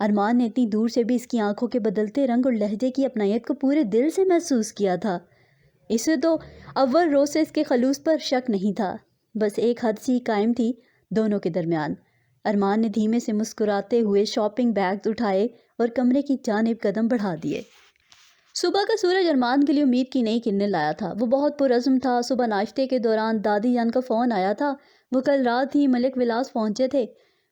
ارمان نے اتنی دور سے بھی اس کی آنکھوں کے بدلتے رنگ اور لہجے کی اپنائیت کو پورے دل سے محسوس کیا تھا۔ اسے تو اول روز سے اس کے خلوص پر شک نہیں تھا، بس ایک حد سی قائم تھی دونوں کے درمیان۔ ارمان نے دھیمے سے مسکراتے ہوئے شاپنگ بیگز اٹھائے اور کمرے کی جانب قدم بڑھا دیے۔ صبح کا سورج ارمان کے لیے امید کی نئی کرنیں لایا تھا۔ وہ بہت پرعزم تھا۔ صبح ناشتے کے دوران دادی جان کا فون آیا تھا۔ وہ کل رات ہی ملک ولاس پہنچے تھے۔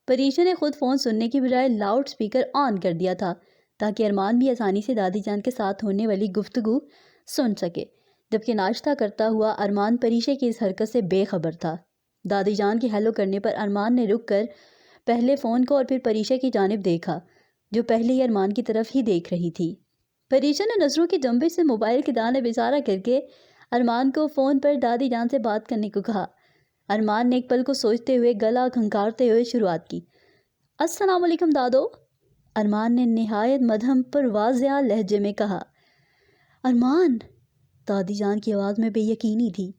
پریشا نے خود فون سننے کی بجائے لاؤڈ سپیکر آن کر دیا تھا تاکہ ارمان بھی آسانی سے دادی جان کے ساتھ ہونے والی گفتگو سن سکے، جبکہ ناشتہ کرتا ہوا ارمان پریشا کی اس حرکت سے بے خبر تھا۔ دادی جان کے ہیلو کرنے پر ارمان نے رک کر پہلے فون کو اور پھر پریشا کی جانب دیکھا، جو پہلے ہی ارمان کی طرف ہی دیکھ رہی تھی۔ پریشا نے نظروں کی جنبش سے موبائل کی جانب اشارہ کر کے ارمان کو فون پر دادی جان سے بات کرنے کو کہا۔ ارمان نے ایک پل کو سوچتے ہوئے گلا کھنکارتے ہوئے شروعات کی۔ السلام علیکم دادو، ارمان نے نہایت مدھم پر واضح لہجے میں کہا۔ ارمان، دادی جان کی آواز میں بے یقینی تھی۔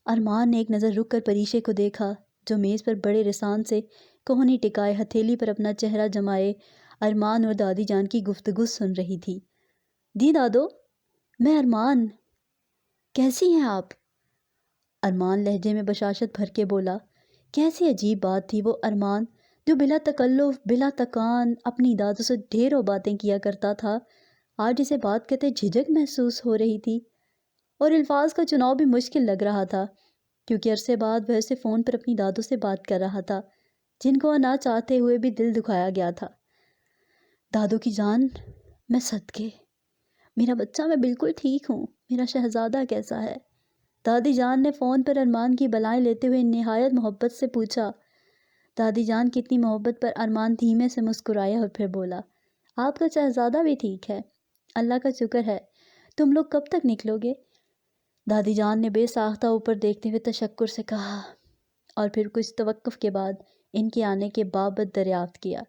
ارمان نے ایک نظر رک کر پریشا کو دیکھا، جو میز پر بڑے رسان سے کوہنی ٹکائے ہتھیلی پر اپنا چہرہ جمائے ارمان اور دادی جان کی گفتگو سن رہی تھی۔ جی دادو، میں ارمان، کیسی ہیں آپ؟ ارمان لہجے میں بشاشت بھر کے بولا۔ کیسی عجیب بات تھی وہ ارمان، جو بلا تکلف بلا تکان اپنی دادو سے ڈھیروں باتیں کیا کرتا تھا، آج اسے بات کرتے جھجک محسوس ہو رہی تھی، اور الفاظ کا چناؤ بھی مشکل لگ رہا تھا، کیونکہ عرصے بعد وہ اسے فون پر اپنی دادو سے بات کر رہا تھا، جن کو نہ چاہتے ہوئے بھی دل دکھایا گیا تھا۔ دادو کی جان، میں صدقے، میرا بچہ، میں بالکل ٹھیک ہوں، میرا شہزادہ کیسا ہے؟ دادی جان نے فون پر ارمان کی بلائیں لیتے ہوئے نہایت محبت سے پوچھا۔ دادی جان کی اتنی محبت پر ارمان دھیمے سے مسکرایا اور پھر بولا، آپ کا شہزادہ بھی ٹھیک ہے، اللہ کا شکر ہے۔ تم لوگ کب تک نکلو گے؟ دادی جان نے بے ساختہ اوپر دیکھتے ہوئے تشکر سے کہا، اور پھر کچھ توقف کے بعد ان کے آنے کے بابت دریافت کیا۔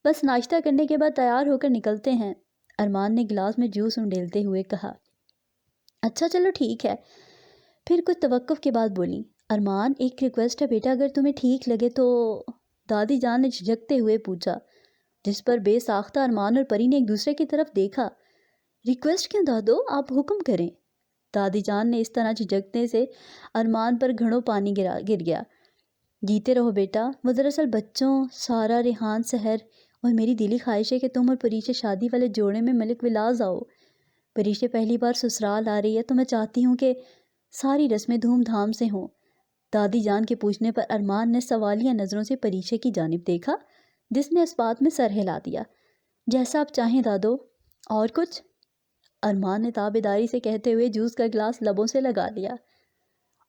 بس ناشتہ کرنے کے بعد تیار ہو کر نکلتے ہیں، ارمان نے گلاس میں جوس انڈیلتے ہوئے کہا۔ اچھا چلو ٹھیک ہے، پھر کچھ توقف کے بعد بولی، ارمان ایک ریکویسٹ ہے بیٹا، اگر تمہیں ٹھیک لگے تو؟ دادی جان نے جھجکتے ہوئے پوچھا، جس پر بے ساختہ ارمان اور پری نے ایک دوسرے کی طرف دیکھا۔ ریکویسٹ کیوں دادو، آپ حکم کریں۔ دادی جان نے اس طرح جھجکنے سے ارمان پر گھڑوں پانی گر گیا۔ جیتے رہو بیٹا، وہ دراصل بچوں سارا، ریحان، سحر اور میری دلی خواہش ہے کہ تم اور پریشا شادی والے جوڑے میں ملک ولاس آؤ۔ پریشا پہلی بار سسرال آ رہی ہے تو میں چاہتی ہوں کہ ساری رسمیں دھوم دھام سے ہوں۔ دادی جان کے پوچھنے پر ارمان نے سوالیہ نظروں سے پریشا کی جانب دیکھا، جس نے اس بات میں سر ہلا دیا۔ جیسا آپ چاہیں دادو، اور کچھ؟ ارمان نے تابیداری سے کہتے ہوئے جوس کا گلاس لبوں سے لگا لیا۔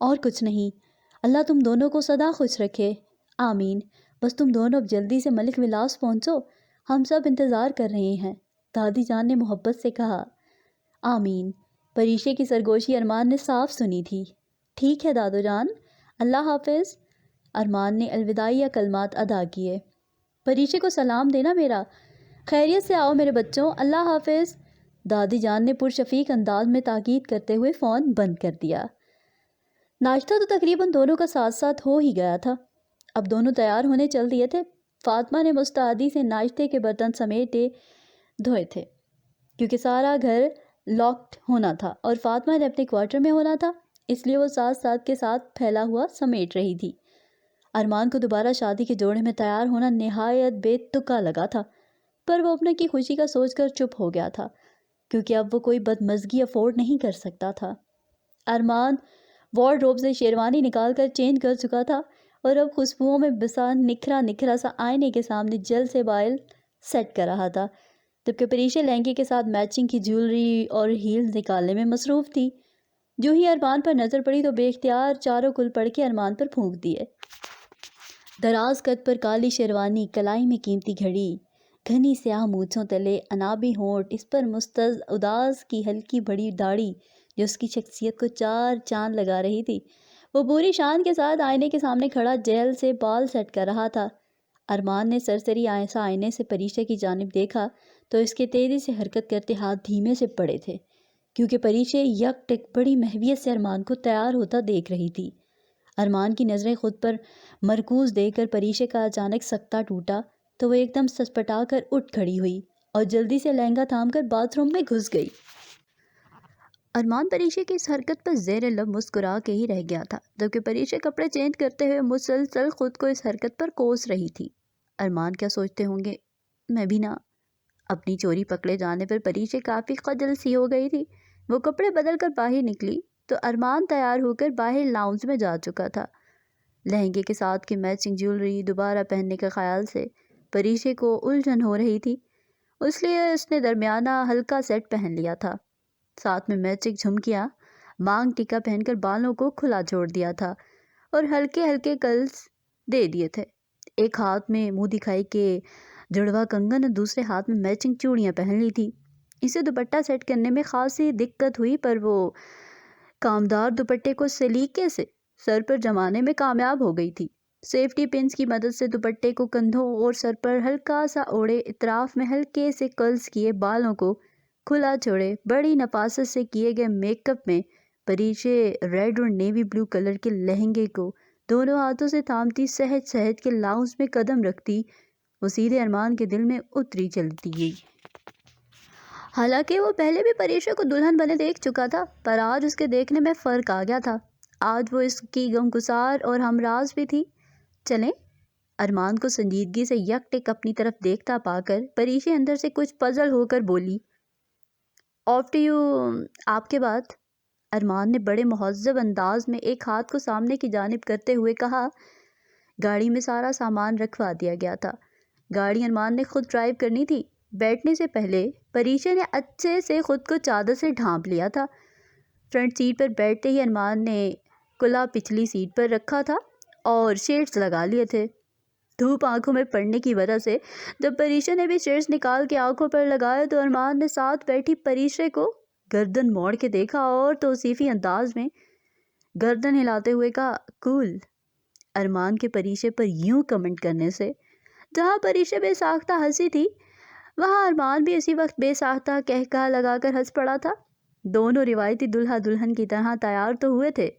اور کچھ نہیں، اللہ تم دونوں کو سدا خوش رکھے، آمین۔ بس تم دونوں اب جلدی سے ملک ولاس پہنچو، ہم سب انتظار کر رہے ہیں، دادی جان نے محبت سے کہا۔ آمین۔ پریشا کی سرگوشی ارمان نے صاف سنی تھی۔ ٹھیک ہے دادو جان، اللہ حافظ۔ ارمان نے الوداعیہ کلمات ادا کیے۔ پریشا کو سلام دینا میرا، خیریت سے آؤ میرے بچوں، اللہ حافظ۔ دادی جان نے پرشفیق انداز میں تاکید کرتے ہوئے فون بند کر دیا۔ ناشتہ تو تقریباً دونوں کا ساتھ ساتھ ہو ہی گیا تھا۔ اب دونوں تیار ہونے چل دیے تھے۔ فاطمہ نے مستعدی سے ناشتے کے برتن سمیٹے دھوئے تھے، کیونکہ سارا گھر لاکڈ ہونا تھا اور فاطمہ نے اپنے کوارٹر میں ہونا تھا، اس لیے وہ ساتھ ساتھ کے ساتھ پھیلا ہوا سمیٹ رہی تھی۔ ارمان کو دوبارہ شادی کے جوڑے میں تیار ہونا نہایت بے تکا لگا تھا، پر وہ اپنے کی خوشی کا سوچ کر چپ ہو گیا تھا، کیونکہ اب وہ کوئی بدمزگی افورڈ نہیں کر سکتا تھا۔ ارمان وارڈروب سے شیروانی نکال کر چینج کر چکا تھا اور اب خوشبوؤں میں بسا نکھرا نکھرا سا آئینے کے سامنے جل سے بائل سیٹ کر رہا تھا، جبکہ پریشا لہنگے کے ساتھ میچنگ کی جیولری اور ہیلز نکالنے میں مصروف تھی۔ جو ہی ارمان پر نظر پڑی تو بے اختیار چاروں کل پڑھ کے ارمان پر پھونک دیے۔ دراز قد پر کالی شیروانی، کلائی میں قیمتی گھڑی، گھنی سیاہ مونچھوں تلے انابی ہونٹ، اس پر مستعد اداس کی ہلکی بڑی داڑھی جو اس کی شخصیت کو چار چاند لگا رہی تھی۔ وہ پوری شان کے ساتھ آئینے کے سامنے کھڑا جیل سے بال سیٹ کر رہا تھا۔ ارمان نے سرسری ایسا آئینے سے پریشا کی جانب دیکھا تو اس کے تیزی سے حرکت کرتے ہاتھ دھیمے سے پڑے تھے، کیونکہ پریشا یک ٹک بڑی محویت سے ارمان کو تیار ہوتا دیکھ رہی تھی۔ ارمان کی نظریں خود پر مرکوز دیکھ کر پریشا کا اچانک سکتہ ٹوٹا تو وہ ایک دم سسپٹا کر اٹھ کھڑی ہوئی اور جلدی سے لہنگا تھام کر باتھ روم میں گھس گئی۔ ارمان پریشے کی اس حرکت پر زیر لب مسکرا کے ہی رہ گیا تھا، جبکہ پریشے کپڑے چینج کرتے ہوئے مسلسل خود کو اس حرکت پر کوس رہی تھی۔ ارمان کیا سوچتے ہوں گے، میں بھی نہ۔ اپنی چوری پکڑے جانے پر پریشے کافی خجل سی ہو گئی تھی۔ وہ کپڑے بدل کر باہر نکلی تو ارمان تیار ہو کر باہر لاؤنج میں جا چکا تھا۔ لہنگے کے ساتھ کی میچنگ جیولری دوبارہ پہننے کے خیال سے پریشے کو الجھن ہو رہی تھی، اس لیے اس نے درمیانہ ہلکا سیٹ پہن لیا تھا، ساتھ میں میچنگ جھمکیاں، مانگ ٹیکا پہن کر بالوں کو کھلا چھوڑ دیا تھا اور ہلکے ہلکے کلز دے دیے تھے۔ ایک ہاتھ میں منہ دکھائی کے جڑوا کنگن اور دوسرے ہاتھ میں میچنگ چوڑیاں پہن لی تھی۔ اسے دوپٹہ سیٹ کرنے میں خاصی دقت ہوئی، پر وہ کامدار دوپٹے کو سلیقے سے سر پر جمانے میں کامیاب ہو گئی تھی۔ سیفٹی پنس کی مدد سے دوپٹے کو کندھوں اور سر پر ہلکا سا اوڑھے، اطراف میں ہلکے سے کرلز کیے بالوں کو کھلا چھوڑے، بڑی نفاست سے کیے گئے میک اپ میں پریشے ریڈ اور نیوی بلو کلر کے لہنگے کو دونوں ہاتھوں سے تھامتی سہج سہج کے لاؤنج میں قدم رکھتی وہ سیدھے ارمان کے دل میں اتری چلتی گئی۔ حالانکہ وہ پہلے بھی پریشے کو دلہن بنے دیکھ چکا تھا، پر آج اس کے دیکھنے میں فرق آ گیا تھا۔ آج وہ اس کی غمگسار اور ہمراز بھی تھی۔ چلیں؟ ارمان کو سنجیدگی سے یک ٹک اپنی طرف دیکھتا پا کر پریشے اندر سے کچھ پزل ہو کر بولی، آفٹر یو، آپ کے بعد۔ ارمان نے بڑے مہذب انداز میں ایک ہاتھ کو سامنے کی جانب کرتے ہوئے کہا۔ گاڑی میں سارا سامان رکھوا دیا گیا تھا۔ گاڑی ارمان نے خود ڈرائیو کرنی تھی۔ بیٹھنے سے پہلے پریشے نے اچھے سے خود کو چادر سے ڈھانپ لیا تھا۔ فرنٹ سیٹ پر بیٹھتے ہی ارمان نے کلا پچھلی سیٹ پر رکھا تھا اور شیڈز لگا لیے تھے۔ دھوپ آنکھوں میں پڑنے کی وجہ سے جب پریشے نے بھی شیڈز نکال کے آنکھوں پر لگائے تو ارمان نے ساتھ بیٹھی پریشے کو گردن موڑ کے دیکھا اور توصیفی انداز میں گردن ہلاتے ہوئے کہا، کول۔ ارمان کے پریشے پر یوں کمنٹ کرنے سے جہاں پریشے بے ساختہ ہنسی تھی، وہاں ارمان بھی اسی وقت بے ساختہ قہقہا لگا کر ہنس پڑا تھا۔ دونوں روایتی دلہا دلہن کی طرح تیار تو ہوئے تھے،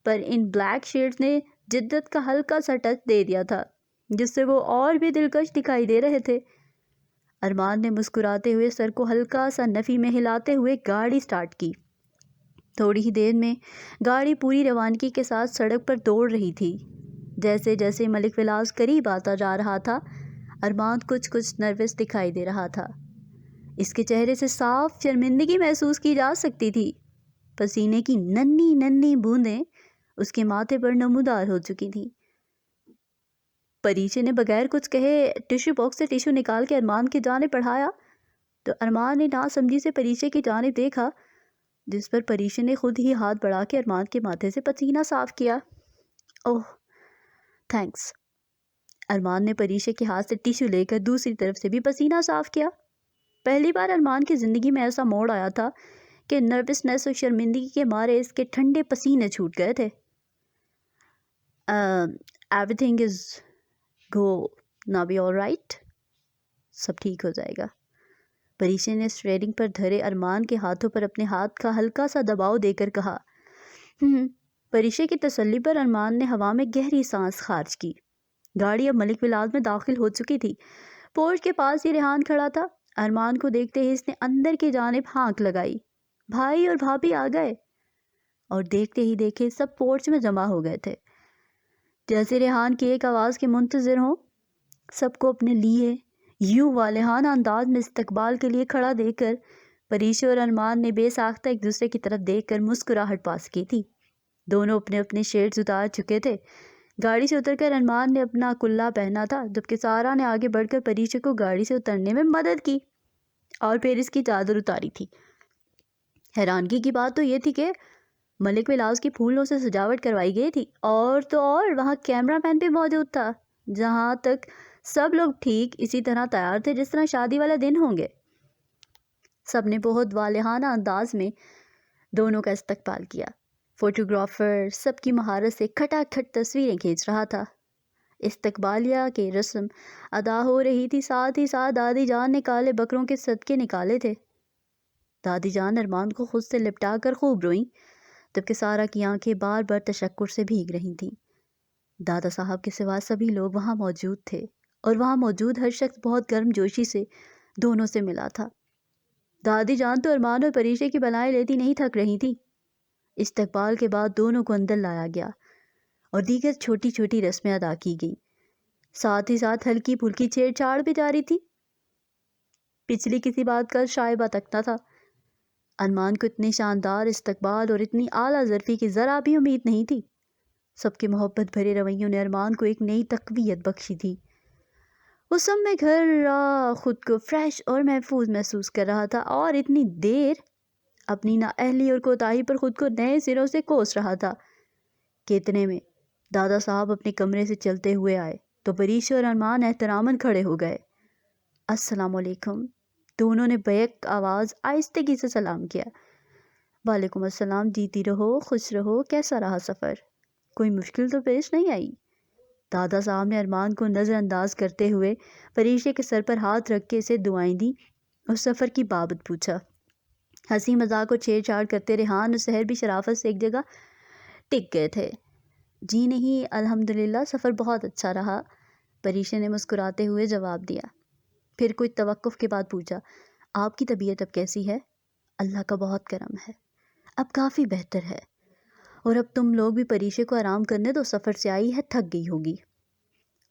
پر ان بلیک شیڈز نے جدت کا ہلکا سا ٹچ دے دیا تھا، جس سے وہ اور بھی دلکش دکھائی دے رہے تھے۔ ارمان نے مسکراتے ہوئے سر کو ہلکا سا نفی میں ہلاتے ہوئے گاڑی سٹارٹ کی۔ تھوڑی ہی دیر میں گاڑی پوری روانگی کے ساتھ سڑک پر دوڑ رہی تھی۔ جیسے جیسے ملک ولاس قریب آتا جا رہا تھا، ارمان کچھ نروس دکھائی دے رہا تھا۔ اس کے چہرے سے صاف شرمندگی محسوس کی جا سکتی تھی۔ پسینے کی ننھی ننھی بوندیں اس کے ماتھے پر نمودار ہو چکی تھیں۔ پریشے نے بغیر کچھ کہے ٹیشو باکس سے ٹیشو نکال کے ارمان کی جانب بڑھایا تو ارمان نے ناسمجھی سے پریشے کی جانب دیکھا، جس پر پریشے نے خود ہی ہاتھ بڑھا کے ارمان کے ماتھے سے پسینہ صاف کیا۔ اوہ تھینکس۔ ارمان نے پریشے کے ہاتھ سے ٹیشو لے کر دوسری طرف سے بھی پسینہ صاف کیا۔ پہلی بار ارمان کی زندگی میں ایسا موڑ آیا تھا کہ نروسنس اور شرمندگی کے مارے اس کے ٹھنڈے پسینے چھوٹ گئے تھے۔ ایوری تھنگ از گو نا بی آل رائٹ، سب ٹھیک ہو جائے گا۔ پریشے نے اسٹیئرنگ پر دھرے ارمان کے ہاتھوں پر اپنے ہاتھ کا ہلکا سا دباؤ دے کر کہا۔ پریشے کی تسلی پر ارمان نے ہوا میں گہری سانس خارج کی۔ گاڑی اب ملک ولاس میں داخل ہو چکی تھی۔ پورچ کے پاس ہی ریحان کھڑا تھا۔ ارمان کو دیکھتے ہی اس نے اندر کی جانب ہانک لگائی۔ بھائی اور بھابھی آ گئے، اور دیکھتے ہی دیکھے سب پورچ میں جمع ہو گئے تھے، جیسے ریحان کی ایک آواز کے منتظر ہوں۔ سب کو اپنے لیے یوں والہانہ انداز میں استقبال کے لیے کھڑا دیکھ کر پریشے اور ارمان نے بے ساختہ ایک دوسرے کی طرف دیکھ کر مسکراہٹ پاس کی تھی۔ دونوں اپنے اپنے شیڈز اتار چکے تھے۔ گاڑی سے اتر کر ارمان نے اپنا کلا پہنا تھا، جبکہ سارا نے آگے بڑھ کر پریشے کو گاڑی سے اترنے میں مدد کی اور پھر اس کی چادر اتاری تھی۔ حیرانگی کی بات تو یہ تھی کہ ملک ولاس کی پھولوں سے سجاوٹ کروائی گئی تھی، اور تو اور وہاں کیمرہ مین بھی موجود تھا۔ جہاں تک سب لوگ ٹھیک اسی طرح تیار تھے جس طرح شادی والے دن ہوں گے۔ سب نے بہت والہانہ انداز میں دونوں کا استقبال کیا۔ فوٹوگرافر سب کی مہارت سے کھٹا کھٹ تصویریں کھینچ رہا تھا۔ استقبالیہ کی رسم ادا ہو رہی تھی، ساتھ ہی ساتھ دادی جان نے کالے بکروں کے صدقے نکالے تھے۔ دادی جان ارمان کو خود سے لپٹا کر خوب روئیں، جبکہ سارا کی آنکھیں بار بار تشکر سے بھیگ رہی تھیں۔ دادا صاحب کے سوا سبھی لوگ وہاں موجود تھے اور وہاں موجود ہر شخص بہت گرم جوشی سے دونوں سے ملا تھا۔ دادی جان تو ارمان اور پریشے کی بلائیں لیتی نہیں تھک رہی تھی۔ استقبال کے بعد دونوں کو اندر لایا گیا اور دیگر چھوٹی چھوٹی رسمیں ادا کی گئیں، ساتھ ہی ساتھ ہلکی پھلکی چھیڑ چھاڑ بھی جاری تھی۔ پچھلی کسی بات کا شائبہ تک نہ تھا۔ ارمان کو اتنے شاندار استقبال اور اتنی اعلیٰ ظرفی کی ذرا بھی امید نہیں تھی۔ سب کے محبت بھرے رویوں نے ارمان کو ایک نئی تقویت بخشی تھی۔ وہ سب میں گھر خود کو فریش اور محفوظ محسوس کر رہا تھا، اور اتنی دیر اپنی نااہلی اور کوتاہی پر خود کو نئے سروں سے کوس رہا تھا کہ اتنے میں دادا صاحب اپنے کمرے سے چلتے ہوئے آئے تو پریشا اور ارمان احتراماً کھڑے ہو گئے۔ السلام علیکم، دونوں نے بیک آواز آہستگی سے سلام کیا۔ وعلیکم السلام، جیتی رہو، خوش رہو، کیسا رہا سفر؟ کوئی مشکل تو پیش نہیں آئی؟ دادا صاحب نے ارمان کو نظر انداز کرتے ہوئے پریشے کے سر پر ہاتھ رکھ کے اسے دعائیں دیں اور سفر کی بابت پوچھا۔ ہنسی مذاق اور چھیڑ چھاڑ کرتے ریحان اور سحر بھی شرافت سے ایک جگہ ٹک گئے تھے۔ جی نہیں، الحمدللہ سفر بہت اچھا رہا، پریشے نے مسکراتے ہوئے جواب دیا۔ پھر کچھ توقف کے بعد پوچھا، آپ کی طبیعت اب کیسی ہے؟ اللہ کا بہت کرم ہے، اب کافی بہتر ہے، اور اب تم لوگ بھی پریشے کو آرام کرنے دو، سفر سے آئی ہے، تھک گئی ہوگی۔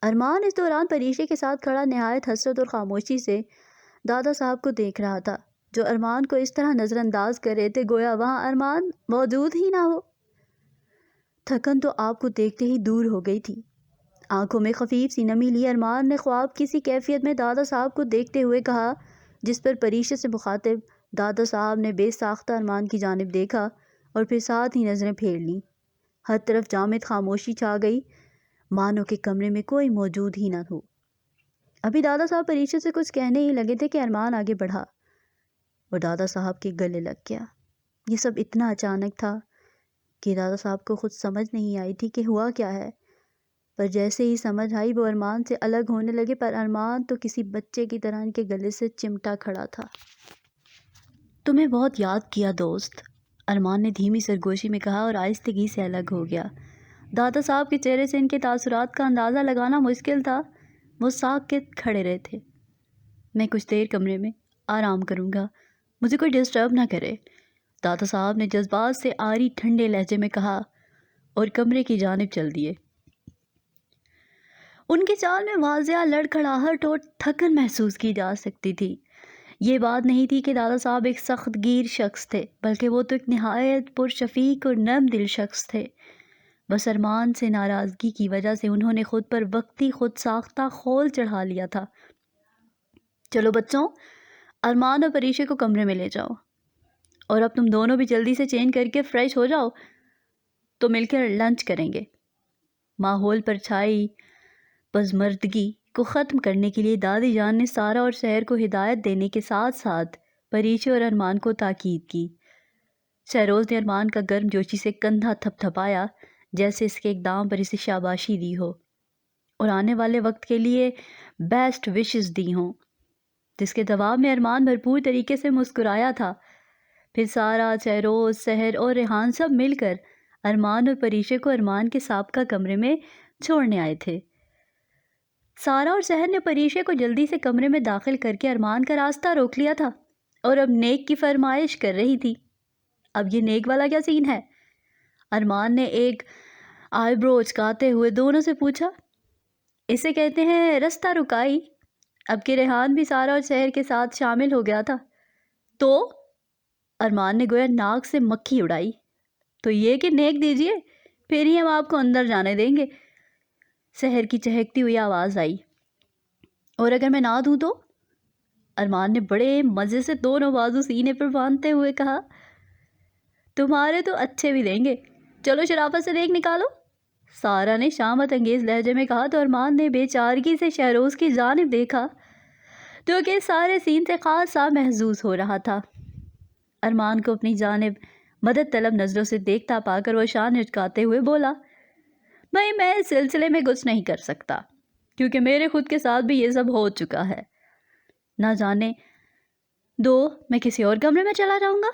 ارمان اس دوران پریشے کے ساتھ کھڑا نہایت حسرت اور خاموشی سے دادا صاحب کو دیکھ رہا تھا، جو ارمان کو اس طرح نظر انداز کر رہے تھے گویا وہاں ارمان موجود ہی نہ ہو۔ تھکن تو آپ کو دیکھتے ہی دور ہو گئی تھی۔ آنکھوں میں خفیف سی نمی لی ارمان نے خواب کسی کیفیت میں دادا صاحب کو دیکھتے ہوئے کہا، جس پر پریشے سے مخاطب دادا صاحب نے بے ساختہ ارمان کی جانب دیکھا اور پھر ساتھ ہی نظریں پھیر لیں۔ ہر طرف جامد خاموشی چھا گئی، مانو کہ کمرے میں کوئی موجود ہی نہ ہو۔ ابھی دادا صاحب پریشے سے کچھ کہنے ہی لگے تھے کہ ارمان آگے بڑھا اور دادا صاحب کے گلے لگ گیا۔ یہ سب اتنا اچانک تھا کہ دادا صاحب کو خود سمجھ نہیں آئی تھی کہ ہوا کیا ہے، پر جیسے ہی سمجھ آئی وہ ارمان سے الگ ہونے لگے، پر ارمان تو کسی بچے کی طرح ان کے گلے سے چمٹا کھڑا تھا۔ تمہیں بہت یاد کیا دوست، ارمان نے دھیمی سرگوشی میں کہا اور آہستگی سے الگ ہو گیا۔ دادا صاحب کے چہرے سے ان کے تاثرات کا اندازہ لگانا مشکل تھا۔ وہ ساکت کھڑے رہے تھے۔ میں کچھ دیر کمرے میں آرام کروں گا، مجھے کوئی ڈسٹرب نہ کرے، دادا صاحب نے جذبات سے آری ٹھنڈے لہجے میں کہا اور کمرے کی جانب چل دیے۔ ان کے چال میں واضح لڑکھڑاہٹ اور تھکن محسوس کی جا سکتی تھی۔ یہ بات نہیں تھی کہ دادا صاحب ایک سخت گیر شخص تھے، بلکہ وہ تو ایک نہایت پرشفیق اور نرم دل شخص تھے۔ بس ارمان سے ناراضگی کی وجہ سے انہوں نے خود پر وقتی خود ساختہ خول چڑھا لیا تھا۔ چلو بچوں، ارمان اور پریشے کو کمرے میں لے جاؤ، اور اب تم دونوں بھی جلدی سے چینج کر کے فریش ہو جاؤ تو مل کر لنچ کریں گے۔ ماحول پر چھائی پزمردگی کو ختم کرنے کے لیے دادی جان نے سارا اور سحر کو ہدایت دینے کے ساتھ ساتھ پریشے اور ارمان کو تاکید کی۔ شہروز نے ارمان کا گرم جوشی سے کندھا تھپ تھپایا، جیسے اس کے اقدام پر اسے شاباشی دی ہو اور آنے والے وقت کے لیے بیسٹ وشز دی ہوں، جس کے جواب میں ارمان بھرپور طریقے سے مسکرایا تھا۔ پھر سارا، شہروز، سحر اور ریحان سب مل کر ارمان اور پریشے کو ارمان کے سابقہ کمرے میں چھوڑنے آئے تھے۔ سارا اور سحر نے پریشے کو جلدی سے کمرے میں داخل کر کے ارمان کا راستہ روک لیا تھا اور اب نیک کی فرمائش کر رہی تھی۔ اب یہ نیک والا کیا سین ہے؟ ارمان نے ایک آئی برو اچکاتے ہوئے دونوں سے پوچھا۔ اسے کہتے ہیں رستہ رکائی۔ اب کہ ریحان بھی سارا اور سحر کے ساتھ شامل ہو گیا تھا تو ارمان نے گویا ناک سے مکھی اڑائی۔ تو یہ کہ نیک دیجئے، پھر ہی ہم آپ کو اندر جانے دیں گے، سحر کی چہکتی ہوئی آواز آئی۔ اور اگر میں نہ دوں تو؟ ارمان نے بڑے مزے سے دونوں بازو سینے پر باندھتے ہوئے کہا، تمہارے تو اچھے بھی دیں گے، چلو شرافت سے نیک نکالو، سارا نے شامت انگیز لہجے میں کہا تو ارمان نے بے چارگی سے شہروز کی جانب دیکھا جو کہ سارے سین سے خاصا محظوظ ہو رہا تھا۔ ارمان کو اپنی جانب مدد طلب نظروں سے دیکھتا پا کر وہ شان اچکاتے ہوئے بولا، بھائی میں اس سلسلے میں کچھ نہیں کر سکتا، کیونکہ میرے خود کے ساتھ بھی یہ سب ہو چکا ہے، نہ جانے دو میں کسی اور کمرے میں چلا جاؤں گا۔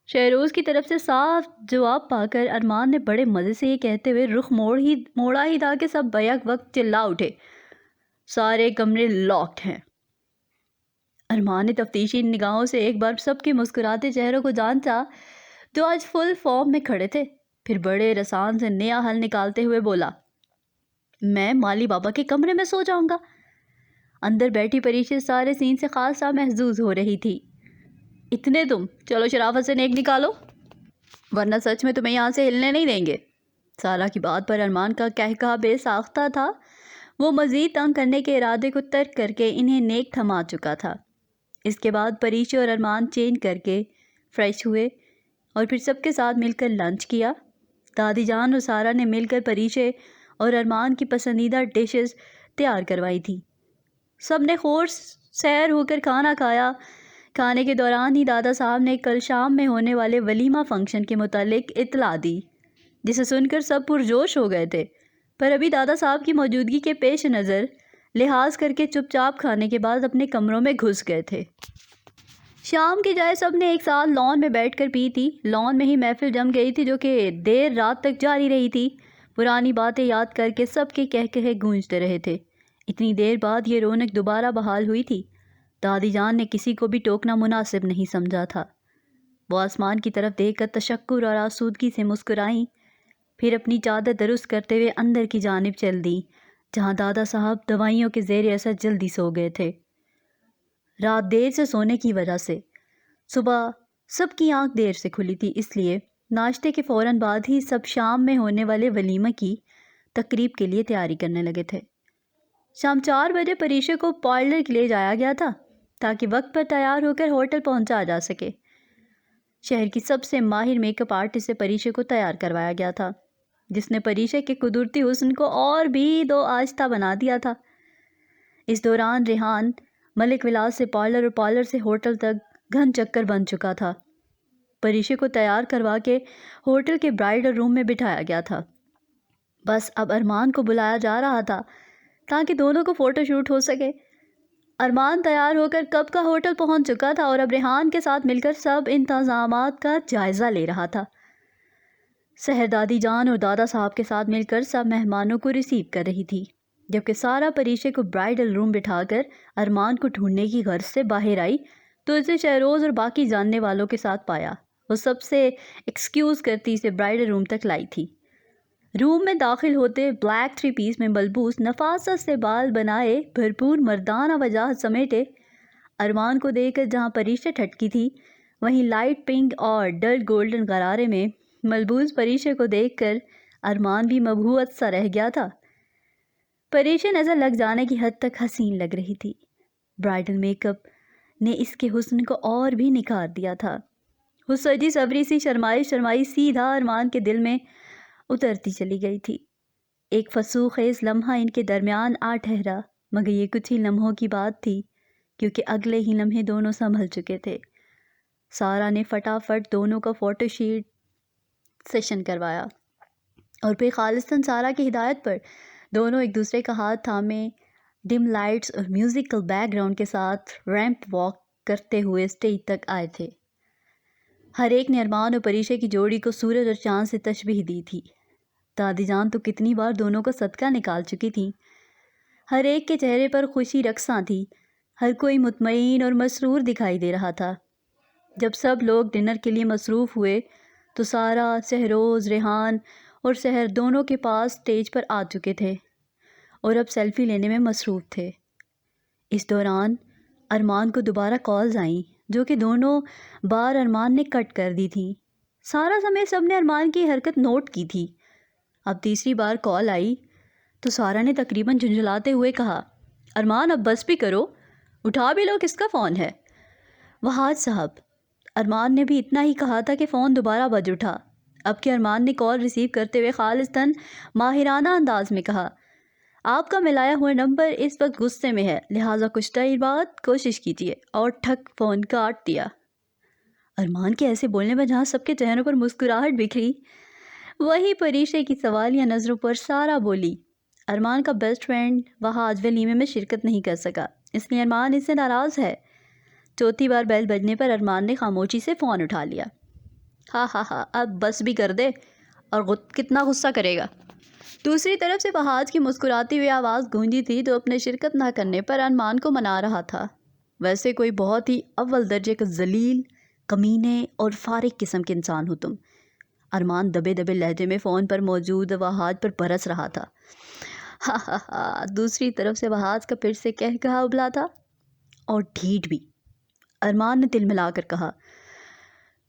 شہروز کی طرف سے صاف جواب پا کر ارمان نے بڑے مزے سے یہ کہتے ہوئے رخ موڑا ہی تھا کہ سب بیک وقت چلا اٹھے، سارے کمرے لاکڈ ہیں۔ ارمان نے تفتیشی نگاہوں سے ایک بار سب کے مسکراتے چہروں کو جانچا جو آج فل فارم میں کھڑے تھے، پھر بڑے رسان سے نیا حل نکالتے ہوئے بولا، میں مالی بابا کے کمرے میں سو جاؤں گا۔ اندر بیٹھی پریشا سارے سین سے خاصا محظوظ ہو رہی تھی۔ اتنے تم، چلو شرافت سے نیک نکالو، ورنہ سچ میں تمہیں یہاں سے ہلنے نہیں دیں گے۔ سارا کی بات پر ارمان کا کہا بے ساختہ تھا۔ وہ مزید تنگ کرنے کے ارادے کو ترک کر کے انہیں نیک تھما چکا تھا۔ اس کے بعد پریشا اور ارمان چینج کر کے فریش ہوئے اور پھر سب کے ساتھ مل کر لنچ کیا۔ دادی جان اور سارا نے مل کر پریشا اور ارمان کی پسندیدہ ڈشز تیار کروائی تھی۔ سب نے خور سیر ہو کر کھانا کھایا۔ کھانے کے دوران ہی دادا صاحب نے کل شام میں ہونے والے ولیمہ فنکشن کے متعلق اطلاع دی، جسے سن کر سب پرجوش ہو گئے تھے، پر ابھی دادا صاحب کی موجودگی کے پیش نظر لحاظ کر کے چپ چاپ کھانے کے بعد اپنے کمروں میں گھس گئے تھے۔ شام کی چائے سب نے ایک ساتھ لان میں بیٹھ کر پی تھی۔ لان میں ہی محفل جم گئی تھی جو کہ دیر رات تک جاری رہی تھی۔ پرانی باتیں یاد کر کے سب کے کہے گونجتے رہے تھے۔ اتنی دیر بعد یہ رونق دوبارہ بحال ہوئی تھی۔ دادی جان نے کسی کو بھی ٹوکنا مناسب نہیں سمجھا تھا۔ وہ آسمان کی طرف دیکھ کر تشکر اور آسودگی سے مسکرائیں، پھر اپنی چادر درست کرتے ہوئے اندر کی جانب چل دیں، جہاں دادا صاحب دوائیوں کے زیر اثر جلدی سو گئے تھے۔ رات دیر سے سونے کی وجہ سے صبح سب کی آنکھ دیر سے کھلی تھی، اس لیے ناشتے کے فوراً بعد ہی سب شام میں ہونے والے ولیمہ کی تقریب کے لیے تیاری کرنے لگے تھے۔ شام 4 بجے پریشا کو پارلر لے جایا گیا تھا تاکہ وقت پر تیار ہو کر ہوٹل پہنچا جا سکے۔ شہر کی سب سے ماہر میک اپ آرٹسٹ سے پریشا کو تیار کروایا گیا تھا، جس نے پریشا کے قدرتی حسن کو اور بھی 2 آہستہ بنا دیا تھا۔ اس دوران ریحان ملک ولاس سے پارلر اور پارلر سے ہوٹل تک گھن چکر بن چکا تھا۔ پریشا کو تیار کروا کے ہوٹل کے برائڈل روم میں بٹھایا گیا تھا۔ بس اب ارمان کو بلایا جا رہا تھا تاکہ دونوں کو فوٹو شوٹ ہو سکے۔ ارمان تیار ہو کر کب کا ہوٹل پہنچ چکا تھا اور اب ریحان کے ساتھ مل کر سب انتظامات کا جائزہ لے رہا تھا۔ سحر دادی جان اور دادا صاحب کے ساتھ مل کر سب مہمانوں کو ریسیو کر رہی تھی، جبکہ سارا پریشا کو برائڈل روم بٹھا کر ارمان کو ڈھونڈنے کی غرض سے باہر آئی تو اسے شہروز اور باقی جاننے والوں کے ساتھ پایا۔ وہ سب سے ایکسکیوز کرتی اسے برائڈل روم تک لائی تھی۔ روم میں داخل ہوتے بلیک 3 پیس میں ملبوس نفاست سے بال بنائے بھرپور مردانہ وجاہت سمیٹے ارمان کو دیکھ کر جہاں پریشا ٹھٹکی تھی، وہیں لائٹ پنک اور ڈل گولڈن غرارے میں ملبوس پریشا کو دیکھ کر ارمان بھی مبہوت سا رہ گیا تھا۔ پریشا نظر لگ جانے کی حد تک حسین لگ رہی تھی۔ برائڈل میک اپ نے اس کے حسن کو اور بھی نکھار دیا تھا۔ وہ سجی سبری سی شرمائی سیدھا ارمان کے دل میں اترتی چلی گئی تھی۔ ایک فسوس خیز لمحہ ان کے درمیان آ ٹھہرا، مگر یہ کچھ ہی لمحوں کی بات تھی، کیونکہ اگلے ہی لمحے دونوں سنبھل چکے تھے۔ سارا نے فٹافٹ دونوں کا فوٹو شیٹ سیشن کروایا اور پھر خالصتاً سارا کی ہدایت پر دونوں ایک دوسرے کا ہاتھ تھامے ڈم لائٹس اور میوزیکل بیک گراؤنڈ کے ساتھ ریمپ واک کرتے ہوئے اسٹیج تک آئے تھے۔ ہر ایک نے ارمان اور پریشا کی جوڑی کو سورج اور چاند سے تشبیہ دی تھی۔ دادی جان تو کتنی بار دونوں کا صدقہ نکال چکی تھیں۔ ہر ایک کے چہرے پر خوشی رقصاں تھی، ہر کوئی مطمئن اور مسرور دکھائی دے رہا تھا۔ جب سب لوگ ڈنر کے لیے مصروف ہوئے تو سارا، شہروز، ریحان اور سحر دونوں کے پاس اسٹیج پر آ چکے تھے اور اب سیلفی لینے میں مصروف تھے۔ اس دوران ارمان کو دوبارہ کالز آئیں جو کہ دونوں بار ارمان نے کٹ کر دی تھیں۔ سارا سمیت سب نے ارمان کی حرکت نوٹ کی تھی۔ اب تیسری بار کال آئی تو سارا نے تقریباً جھنجھلاتے ہوئے کہا، ارمان اب بس بھی کرو، اٹھا بھی لو، کس کا فون ہے؟ وہاج صاحب۔ ارمان نے بھی اتنا ہی کہا تھا کہ فون دوبارہ بج اٹھا۔ اب کہ ارمان نے کال ریسیو کرتے ہوئے خالصتاً ماہرانہ انداز میں کہا، آپ کا ملایا ہوا نمبر اس وقت غصے میں ہے، لہٰذا کچھ دیر بعد کوشش کیجیے، اور ٹھک فون کاٹ دیا۔ ارمان کے ایسے بولنے میں جہاں سب کے چہروں پر مسکراہٹ بکھری، وہی پریشا کی سوالیہ نظروں پر سارا بولی، ارمان کا بیسٹ فرینڈ وہاج ولیمے میں شرکت نہیں کر سکا، اس لیے ارمان اس سے ناراض ہے۔ چوتھی بار بیل بجنے پر ارمان نے خاموشی سے فون اٹھا لیا۔ ہاں اب بس بھی کر دے، اور کتنا غصہ کرے گا؟ دوسری طرف سے فہد کی مسکراتی ہوئی آواز گونجی تھی تو اپنے شرکت نہ کرنے پر ارمان کو منا رہا تھا۔ ویسے کوئی بہت ہی اول درجے کا ذلیل، کمینے اور فارغ قسم کے انسان ہو تم، ارمان دبے دبے لہجے میں فون پر موجود فہد پر برس رہا تھا۔ ہا ہا ہا، دوسری طرف سے فہد کا پھر سے کہا ابلا تھا، اور ڈھیٹ بھی۔ ارمان نے دل ملا کر کہا،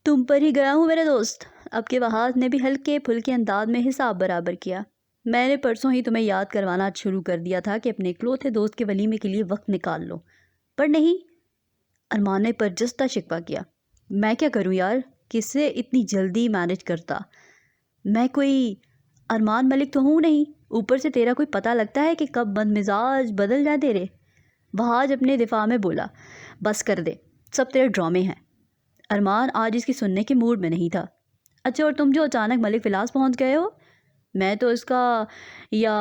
تم پر ہی گیا ہوں میرے دوست۔ اب کے فہد نے بھی ہلکے پھلکے انداز میں حساب برابر کیا۔ میں نے پرسوں ہی تمہیں یاد کروانا شروع کر دیا تھا کہ اپنے اکلوتے دوست کے ولیمے کے لیے وقت نکال لو، پر نہیں۔ ارمان نے برجستہ شکوہ کیا، میں کیا کروں یار، کس سے اتنی جلدی مینج کرتا، میں کوئی ارمان ملک تو ہوں نہیں، اوپر سے تیرا کوئی پتہ لگتا ہے کہ کب بد مزاج بدل جائے تیرے۔ فہد اپنے دفاع میں بولا، بس کر دے، سب تیرے ڈرامے ہیں۔ ارمان آج اس کی سننے کے موڈ میں نہیں تھا۔ اچھا، اور تم جو اچانک ملک ولاس پہنچ گئے ہو، میں تو اس کا یا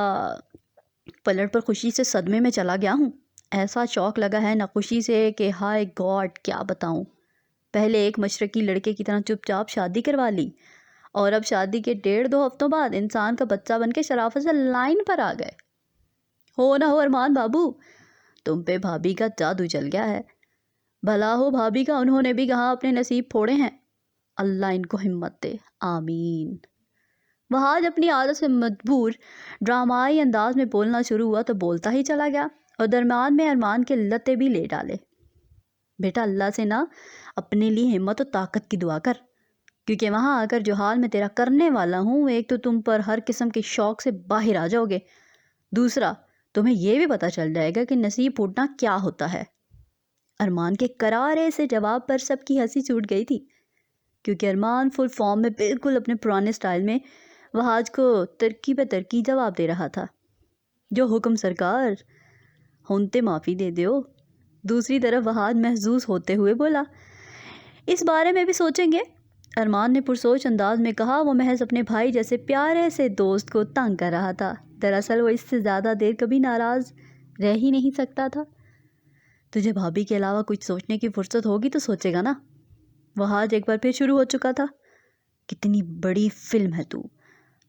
پلٹ پر خوشی سے صدمے میں چلا گیا ہوں۔ ایسا شوق لگا ہے نہ خوشی سے کہ ہائے گاڈ کیا بتاؤں۔ پہلے ایک مشرقی لڑکے کی طرح چپ چاپ شادی کروا لی، اور اب شادی کے 1.5-2 ہفتوں بعد انسان کا بچہ بن کے شرافت سے لائن پر آ گئے۔ ہو نہ ہو ارمان بابو، تم پہ بھابھی کا جادو چل گیا ہے۔ بھلا ہو بھابھی کا، انہوں نے بھی کہاں اپنے نصیب پھوڑے ہیں، اللہ ان کو ہمت دے، آمین۔ فہد اپنی عادت سے مجبور ڈرامائی انداز میں بولنا شروع ہوا تو بولتا ہی چلا گیا، اور درمیان میں ارمان کے لتے بھی لے ڈالے۔ بیٹا اللہ سے نہ اپنے لیے ہمت و طاقت کی دعا کر، کیونکہ وہاں آ کر جو حال میں تیرا کرنے والا ہوں، ایک تو تم پر ہر قسم کے شوق سے باہر آ جاؤ گے، دوسرا تمہیں یہ بھی پتہ چل جائے گا کہ نصیب پھوٹنا کیا ہوتا ہے۔ ارمان کے کرارے سے جواب پر سب کی ہنسی چھوٹ گئی تھی، کیونکہ ارمان فل فارم میں بالکل اپنے پرانے سٹائل میں فہد کو ترکی پہ ترکی جواب دے رہا تھا، جو حکم سرکار، ہونتے معافی دے دیو۔ دوسری طرف فہد محظوظ ہوتے ہوئے بولا، اس بارے میں بھی سوچیں گے۔ ارمان نے پرسوچ انداز میں کہا، وہ محض اپنے بھائی جیسے پیارے سے دوست کو تنگ کر رہا تھا، دراصل وہ اس سے زیادہ دیر کبھی ناراض رہ ہی نہیں سکتا تھا۔ تجھے بھابھی کے علاوہ کچھ سوچنے کی فرصت ہوگی تو سوچے گا نا۔ فہد ایک بار پھر شروع ہو چکا تھا، کتنی بڑی فلم ہے تو،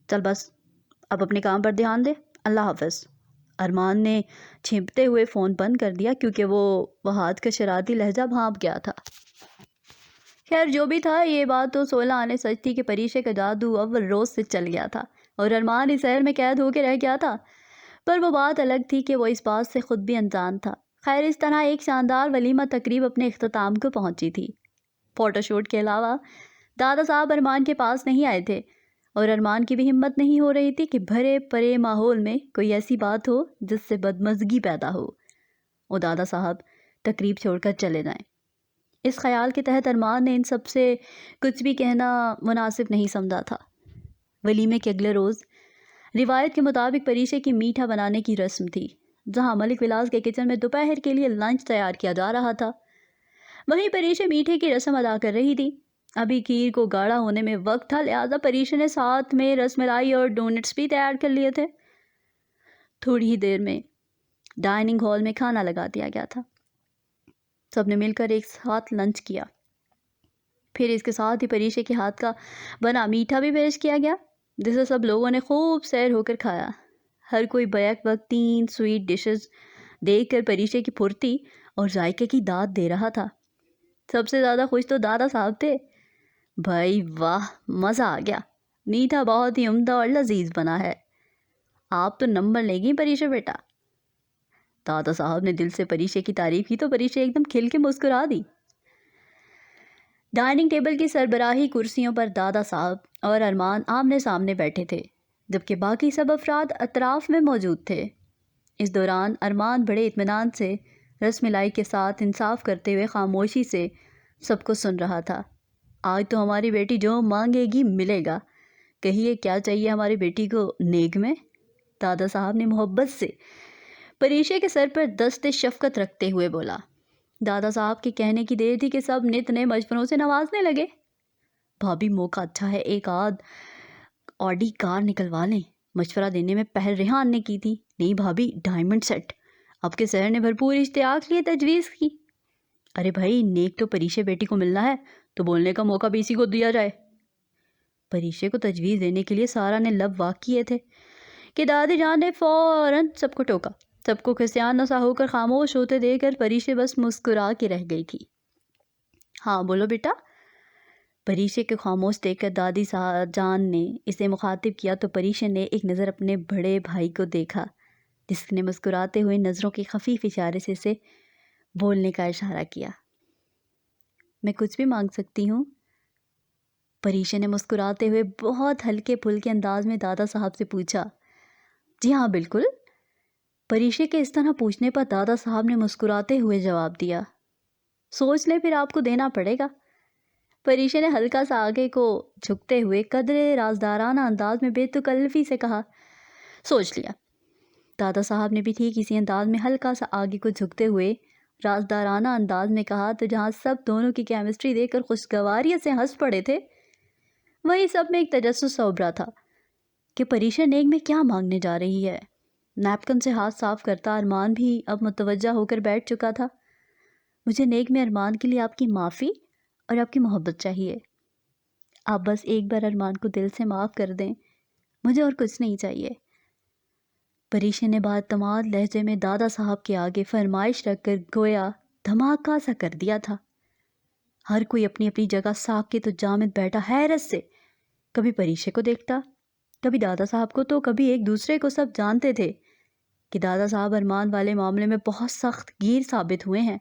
چل بس اب اپنے کام پر دھیان دے، اللہ حافظ۔ ارمان نے چھینپتے ہوئے فون بند کر دیا، کیونکہ وہ فہد کا شرارتی لہجہ بھانپ گیا تھا۔ خیر جو بھی تھا، یہ بات تو 16 آنے سچ تھی کہ پریشے کا جادو اول روز سے چل گیا تھا اور ارمان اس شہر میں قید ہو کے رہ گیا تھا۔ پر وہ بات الگ تھی کہ وہ اس بات سے خود بھی انجان تھا۔ خیر اس طرح ایک شاندار ولیمہ تقریب اپنے اختتام کو پہنچی تھی۔ فوٹو شوٹ کے علاوہ دادا صاحب ارمان کے پاس نہیں آئے تھے، اور ارمان کی بھی ہمت نہیں ہو رہی تھی کہ بھرے پرے ماحول میں کوئی ایسی بات ہو جس سے بدمزگی پیدا ہو، اور دادا صاحب تقریب چھوڑ کر چلے جائیں۔ اس خیال کے تحت ارمان نے ان سب سے کچھ بھی کہنا مناسب نہیں سمجھا تھا۔ ولیمے کے اگلے روز روایت کے مطابق پریشے کی میٹھا بنانے کی رسم تھی، جہاں ملک ولاس کے کچن میں دوپہر کے لیے لنچ تیار کیا جا رہا تھا، وہیں پریشے میٹھے کی رسم ادا کر رہی تھی۔ ابھی کھیر کو گاڑھا ہونے میں وقت تھا، لہٰذا پریشے نے ساتھ میں رس ملائی اور ڈونٹس بھی تیار کر لیے تھے۔ تھوڑی ہی دیر میں ڈائننگ ہال میں کھانا لگا دیا گیا تھا، سب نے مل کر ایک ساتھ لنچ کیا۔ پھر اس کے ساتھ ہی پریشے کے ہاتھ کا بنا میٹھا بھی پیش کیا گیا، جسے سب لوگوں نے خوب سیر ہو کر کھایا۔ ہر کوئی بیک وقت 3 سویٹ ڈشز دیکھ کر پریشے کی پھرتی اور ذائقے کی داد دے رہا تھا۔ سب سے زیادہ خوش تو دادا صاحب تھے۔ بھائی واہ، مزہ آ گیا، میٹھا بہت ہی عمدہ اور لذیذ بنا ہے، آپ تو نمبر لے گی پریشے بیٹا۔ دادا صاحب نے دل سے پریشے کی تعریف کی تو پریشے ایک دم کھل کے مسکرا دی۔ ڈائننگ ٹیبل کی سربراہی کرسیوں پر دادا صاحب اور ارمان آمنے سامنے بیٹھے تھے، جبکہ باقی سب افراد اطراف میں موجود تھے۔ اس دوران ارمان بڑے اطمینان سے رس ملائی کے ساتھ انصاف کرتے ہوئے خاموشی سے سب کو سن رہا تھا۔ آج تو ہماری بیٹی جو مانگے گی ملے گا، کہیے کیا چاہیے ہماری بیٹی کو نیک میں؟ دادا صاحب نے محبت سے پریشے کے سر پر دست شفقت رکھتے ہوئے بولا۔ دادا صاحب کے کہنے کی دیر تھی کہ سب نت نئے مشوروں سے نوازنے لگے۔ بھابھی موقع اچھا ہے، ایک آدھ آڈی کار نکلوا لیں، مشورہ دینے میں پہل ریحان نے کی تھی۔ نہیں بھابھی، ڈائمنڈ سیٹ، آپ کے سر نے بھرپور اشتیاق لیے تجویز کی۔ ارے بھائی، نیک تو پریشے بیٹی کو ملنا ہے تو بولنے کا موقع بھی اسی کو دیا جائے۔ پریشے کو تجویز دینے کے لیے سارا نے لب واق کیے تھے، کہ دادی جان نے فوراً سب کو ٹوکا۔ سب کو کھسیانہ سا ہو کر خاموش ہوتے دیکھ کر پریشے بس مسکرا کے رہ گئی تھی۔ ہاں بولو بیٹا۔ پریشے کے خاموش دیکھ کر دادی جان نے اسے مخاطب کیا تو پریشے نے ایک نظر اپنے بڑے بھائی کو دیکھا، جس نے مسکراتے ہوئے نظروں کے خفیف اشارے سے اسے بولنے کا اشارہ کیا۔ میں کچھ بھی مانگ سکتی ہوں؟ پریشے نے مسکراتے ہوئے بہت ہلکے پھلکے انداز میں دادا صاحب سے پوچھا۔ جی ہاں بالکل۔ پریشے کے اس طرح پوچھنے پر دادا صاحب نے مسکراتے ہوئے جواب دیا۔ سوچ لیں پھر آپ کو دینا پڑے گا۔ پریشے نے ہلکا سا آگے کو جھکتے ہوئے قدرے رازدارانہ انداز میں بے تکلفی سے کہا۔ سوچ لیا۔ دادا صاحب نے بھی ٹھیک اسی انداز میں ہلکا سا آگے کو جھکتے ہوئے رازدارانہ انداز میں کہا، تو جہاں سب دونوں کی کیمسٹری دیکھ کر خوشگواریت سے ہنس پڑے تھے، وہی سب میں ایک تجسس سا ابھرا تھا کہ پریشا نیک میں کیا مانگنے جا رہی ہے۔ نیپکن سے ہاتھ صاف کرتا ارمان بھی اب متوجہ ہو کر بیٹھ چکا تھا۔ مجھے نیک میں ارمان کے لیے آپ کی معافی اور آپ کی محبت چاہیے۔ آپ بس ایک بار ارمان کو دل سے معاف کر دیں، مجھے اور کچھ نہیں چاہیے۔ پریشا نے باعتماد لہجے میں دادا صاحب کے آگے فرمائش رکھ کر گویا دھماکہ سا کر دیا تھا۔ ہر کوئی اپنی اپنی جگہ ساکت و جامد بیٹھا حیرت سے، کبھی پریشے کو دیکھتا، کبھی دادا صاحب کو، تو کبھی ایک دوسرے کو۔ سب جانتے تھے کہ دادا صاحب ارمان والے معاملے میں بہت سخت گیر ثابت ہوئے ہیں،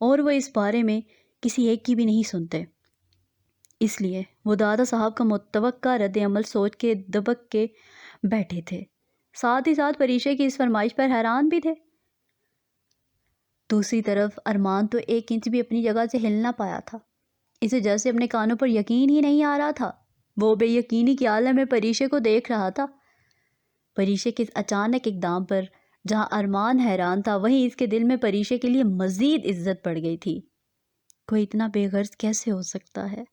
اور وہ اس بارے میں کسی ایک کی بھی نہیں سنتے۔ اس لیے وہ دادا صاحب کا متوقع رد عمل سوچ کے دبک کے بیٹھے تھے، ساتھ ہی ساتھ پریشے کی اس فرمائش پر حیران بھی تھے۔ دوسری طرف ارمان تو ایک انچ بھی اپنی جگہ سے ہل نہ پایا تھا، اسے جیسے اپنے کانوں پر یقین ہی نہیں آ رہا تھا۔ وہ بے یقینی کے عالم میں پریشے کو دیکھ رہا تھا۔ پریشے کے اس اچانک اقدام پر جہاں ارمان حیران تھا، وہیں اس کے دل میں پریشے کے لیے مزید عزت بڑھ گئی تھی۔ کوئی اتنا بے غرض کیسے ہو سکتا ہے؟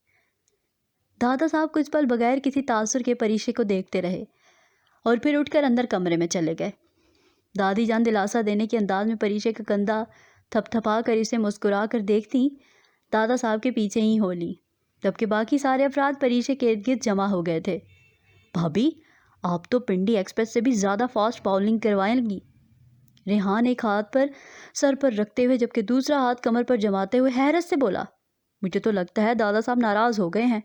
دادا صاحب کچھ پل بغیر کسی تاثر کے پریشے کو دیکھتے رہے اور پھر اٹھ کر اندر کمرے میں چلے گئے۔ دادی جان دلاسا دینے کے انداز میں پریشے کا کندھا تھپ تھپا کر اسے مسکرا کر دیکھتی دادا صاحب کے پیچھے ہی ہو لی، جبکہ باقی سارے افراد پریشے کے ارد گرد جمع ہو گئے تھے۔ بھابھی، آپ تو پنڈی ایکسپریس سے بھی زیادہ فاسٹ باؤلنگ کروائیں گی۔ ریحان ایک ہاتھ پر سر پر رکھتے ہوئے جبکہ دوسرا ہاتھ کمر پر جماتے ہوئے حیرت سے بولا۔ مجھے تو لگتا ہے دادا صاحب ناراض ہو گئے ہیں۔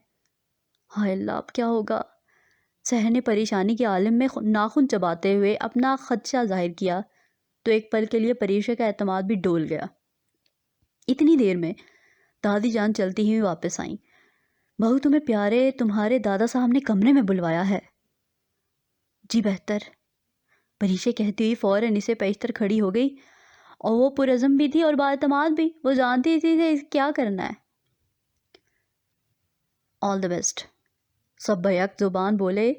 ہائے اللہ، اب کیا ہوگا؟ سحر نے پریشانی کے عالم میں ناخن چباتے ہوئے اپنا خدشہ ظاہر کیا تو ایک پل کے لیے پریشے کا اعتماد بھی ڈول گیا۔ اتنی دیر میں دادی جان چلتی ہوئی واپس آئیں۔ بہو، تمہیں پیارے تمہارے دادا صاحب نے کمرے میں بلوایا ہے۔ جی بہتر، پریشے کہتی ہوئی فوراً اسے پیشتر کھڑی ہو گئی، اور وہ پرعزم بھی تھی اور بااعتماد بھی۔ وہ جانتی تھی کہ کیا کرنا ہے۔ آل دا بیسٹ، سب بیک زبان بولے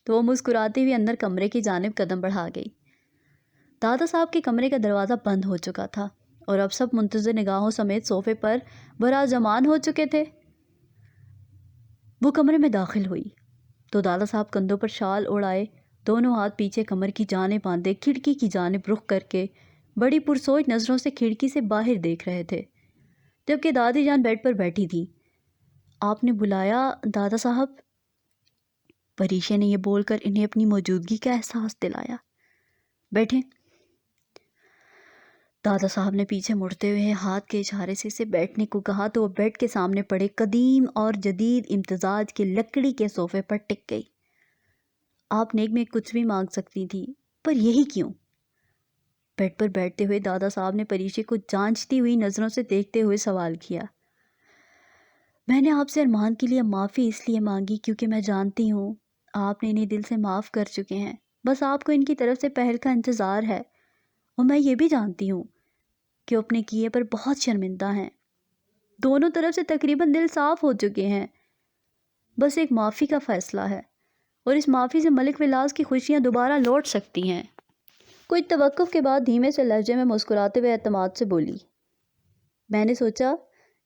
تو وہ مسکراتی ہوئی اندر کمرے کی جانب قدم بڑھا گئی۔ دادا صاحب کے کمرے کا دروازہ بند ہو چکا تھا اور اب سب منتظر نگاہوں سمیت صوفے پر براجمان ہو چکے تھے۔ وہ کمرے میں داخل ہوئی تو دادا صاحب کندھوں پر شال اڑائے، دونوں ہاتھ پیچھے کمر کی جانب باندھے کھڑکی کی جانب رخ کر کے بڑی پرسوچ نظروں سے کھڑکی سے باہر دیکھ رہے تھے، جبکہ دادی جان بیڈ پر بیٹھی تھی۔ آپ نے بلایا دادا صاحب؟ پریشے نے یہ بول کر انہیں اپنی موجودگی کا احساس دلایا۔ بیٹھیں۔ دادا صاحب نے پیچھے مڑتے ہوئے ہاتھ کے اشارے سے اسے بیٹھنے کو کہا تو وہ بیڈ کے سامنے پڑے قدیم اور جدید امتزاج کے لکڑی کے صوفے پر ٹک گئی۔ آپ نیک میں کچھ بھی مانگ سکتی تھی، پر یہی کیوں؟ بیڈ پر بیٹھتے ہوئے دادا صاحب نے پریشے کو جانچتی ہوئی نظروں سے دیکھتے ہوئے سوال کیا۔ میں نے آپ سے ارمان کے لیے معافی اس لیے مانگی کیونکہ میں جانتی ہوں آپ نے انہیں دل سے معاف کر چکے ہیں، بس آپ کو ان کی طرف سے پہل کا انتظار ہے، اور میں یہ بھی جانتی ہوں کہ وہ اپنے کیے پر بہت شرمندہ ہیں۔ دونوں طرف سے تقریباً دل صاف ہو چکے ہیں، بس ایک معافی کا فیصلہ ہے، اور اس معافی سے ملک ولاس کی خوشیاں دوبارہ لوٹ سکتی ہیں۔ کچھ توقف کے بعد دھیمے سے لہجے میں مسکراتے ہوئے اعتماد سے بولی، میں نے سوچا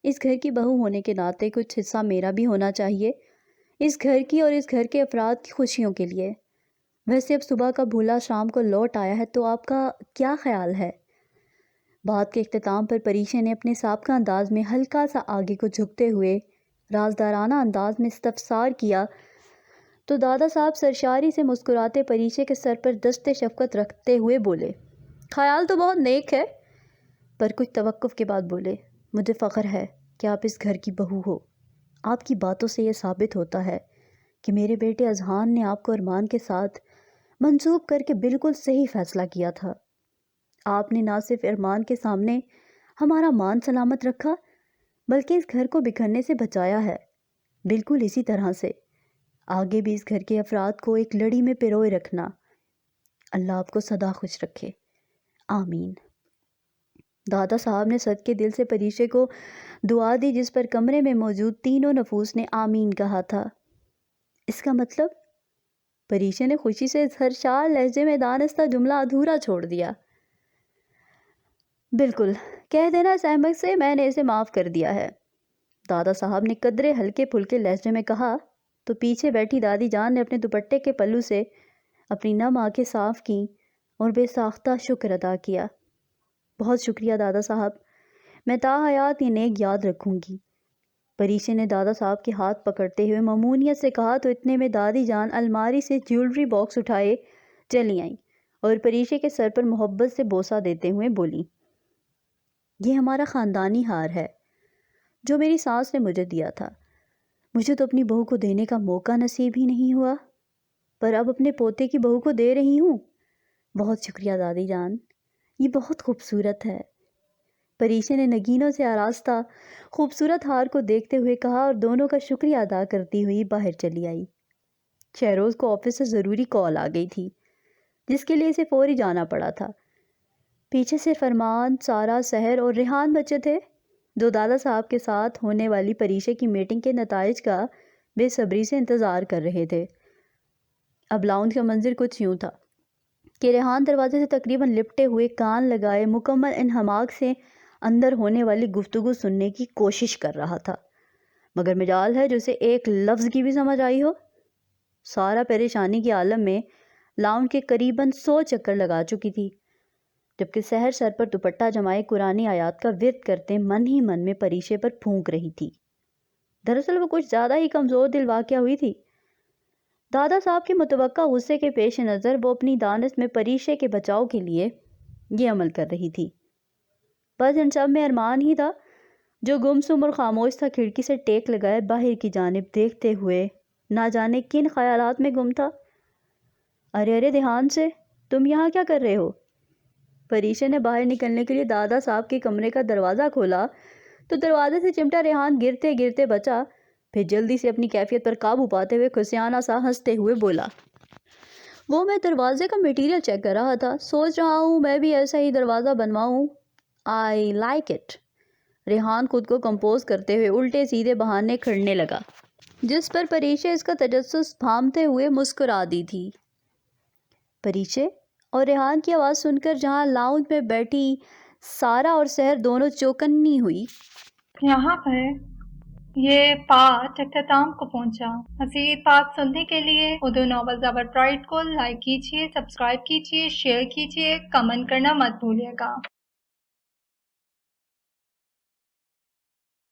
اس گھر کی بہو ہونے کے ناطے کچھ حصہ میرا بھی ہونا چاہیے، اس گھر کی اور اس گھر کے افراد کی خوشیوں کے لیے۔ ویسے اب صبح کا بھولا شام کو لوٹ آیا ہے، تو آپ کا کیا خیال ہے؟ بات کے اختتام پر پریشے نے اپنے سابقہ انداز میں ہلکا سا آگے کو جھکتے ہوئے رازدارانہ انداز میں استفسار کیا تو دادا صاحب سرشاری سے مسکراتے پریچے کے سر پر دست شفقت رکھتے ہوئے بولے، خیال تو بہت نیک ہے، پر کچھ توقف کے بعد بولے، مجھے فخر ہے کہ آپ اس گھر کی بہو ہو۔ آپ کی باتوں سے یہ ثابت ہوتا ہے کہ میرے بیٹے اذہان نے آپ کو ارمان کے ساتھ منسوب کر کے بالکل صحیح فیصلہ کیا تھا۔ آپ نے نہ صرف ارمان کے سامنے ہمارا مان سلامت رکھا بلکہ اس گھر کو بکھرنے سے بچایا ہے۔ بالکل اسی طرح سے آگے بھی اس گھر کے افراد کو ایک لڑی میں پروئے رکھنا۔ اللہ آپ کو سدا خوش رکھے، آمین۔ دادا صاحب نے صدقے دل سے پریچے کو دعا دی، جس پر کمرے میں موجود تینوں نفوس نے آمین کہا تھا۔ اس کا مطلب؟ پریچے نے خوشی سے سرشار لہجے میں دانستہ جملہ ادھورا چھوڑ دیا۔ بالکل، کہہ دینا اس احمق سے میں نے اسے معاف کر دیا ہے، دادا صاحب نے قدرے ہلکے پھلکے لہجے میں کہا، تو پیچھے بیٹھی دادی جان نے اپنے دوپٹے کے پلو سے اپنی نم آنکھیں صاف کیں اور بے ساختہ شکر ادا کیا۔ بہت شکریہ دادا صاحب، میں تا حیات یہ نیک یاد رکھوں گی۔ پریچے نے دادا صاحب کے ہاتھ پکڑتے ہوئے ممنونیت سے کہا تو اتنے میں دادی جان الماری سے جیولری باکس اٹھائے چلی آئیں اور پریچے کے سر پر محبت سے بوسہ دیتے ہوئے بولیں، یہ ہمارا خاندانی ہار ہے جو میری ساس نے مجھے دیا تھا۔ مجھے تو اپنی بہو کو دینے کا موقع نصیب ہی نہیں ہوا، پر اب اپنے پوتے کی بہو کو دے رہی ہوں۔ بہت شکریہ دادی جان، یہ بہت خوبصورت ہے، پریچے نے نگینوں سے آراستہ خوبصورت ہار کو دیکھتے ہوئے کہا اور دونوں کا شکریہ ادا کرتی ہوئی باہر چلی آئی۔ شہروز کو آفس سے ضروری کال آ گئی تھی جس کے لیے اسے فوری جانا پڑا تھا۔ پیچھے سے فرمان، سارا، سحر اور ریحان بچے تھے جو دادا صاحب کے ساتھ ہونے والی پریچے کی میٹنگ کے نتائج کا بے صبری سے انتظار کر رہے تھے۔ اب لاؤنج کا منظر کچھ یوں تھا کہ ریحان دروازے سے تقریباً لپٹے ہوئے کان لگائے مکمل انہماک سے اندر ہونے والی گفتگو سننے کی کوشش کر رہا تھا، مگر مجال ہے جو اسے ایک لفظ کی بھی سمجھ آئی ہو۔ سارا پریشانی کے عالم میں لاؤنج کے قریباً 100 چکر لگا چکی تھی، جبکہ سحر سر پر دوپٹہ جمائے قرآن آیات کا ورد کرتے من ہی من میں پریچے پر پھونک رہی تھی۔ دراصل وہ کچھ زیادہ ہی کمزور دل واقعہ ہوئی تھی۔ دادا صاحب کے متوقع غصے کے پیش نظر وہ اپنی دانست میں پریچے کے بچاؤ کے لیے یہ عمل کر رہی تھی۔ بس ان سب میں ارمان ہی تھا جو گمسم اور خاموش تھا، کھڑکی سے ٹیک لگائے باہر کی جانب دیکھتے ہوئے نہ جانے کن خیالات میں گم تھا۔ ارے ارے دھیان سے، تم یہاں کیا کر رہے ہو؟ پریچے نے باہر نکلنے کے لیے دادا صاحب کے کمرے کا دروازہ کھولا تو دروازے سے چمٹا ریحان گرتے گرتے بچا، پھر جلدی سے اپنی کیفیت پر قابو پاتے ہوئے خسیانہ سا ہنستے ہوئے بولا، وہ میں دروازے کا میٹیریل چیک کر رہا تھا، سوچ رہا ہوں میں بھی ایسا ہی دروازہ بنواؤں۔ I like it. ریحان خود کو کمپوز کرتے ہوئے الٹے سیدھے بہانے کھڑنے لگا، جس پر پریچے اس کا تجسس بھانپتے ہوئے مسکرا دی تھی۔ پریچے اور ریحان کی آواز سن کر جہاں لاؤنج میں بیٹھی سارا اور سحر دونوں چوکنی ہوئی۔ یہاں پر یہ پارٹ اختتام کو پہنچا۔ مزید پارٹ سننے کے لیے اردو ناول زبر پرائڈ کو لائک کیجیے، سبسکرائب کیجیے، شیئر کیجیے، کمنٹ کرنا مت بھولیے گا۔